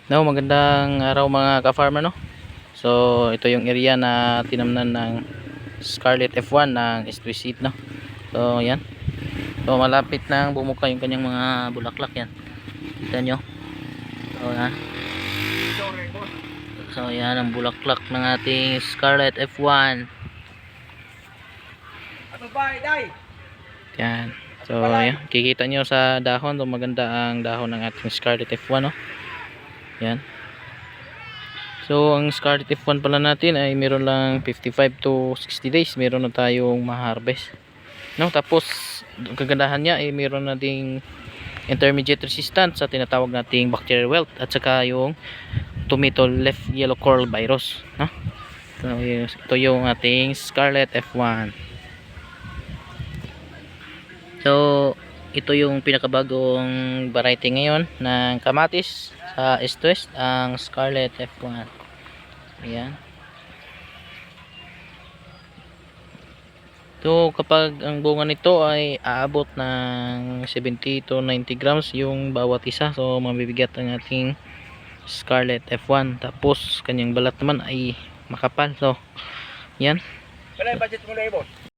No, magandang araw mga ka-farmer, no. So, ito yung area na tinamnan ng Scarlet F1 ng Exquisite, no. So, yan. So, malapit nang bumuka yung kanyang mga bulaklak yan. Kita nyo. So, yan. So, yan ang bulaklak ng ating Scarlet F1. Yan. So, yan. Kikita nyo sa dahon. So, maganda ang dahon ng ating Scarlet F1, no. Yan. So ang Scarlet F1 pala natin ay meron lang 55 to 60 days meron na tayong ma-harvest, no? Tapos ang kagandahan niya ay meron na ding intermediate resistance sa tinatawag nating bacterial wilt at saka yung tomato leaf yellow curl virus, no? So ito yung ating Scarlet F1. So ito yung pinakabagong variety ngayon ng kamatis sa East West, ang Scarlet F1. Ayan. So kapag ang bunga nito ay aabot ng 70 to 90 grams yung bawat isa, so mabibigat ang ating Scarlet F1. Tapos kanyang balat naman ay makapal. So yan. Wala yung budget mo na, boss.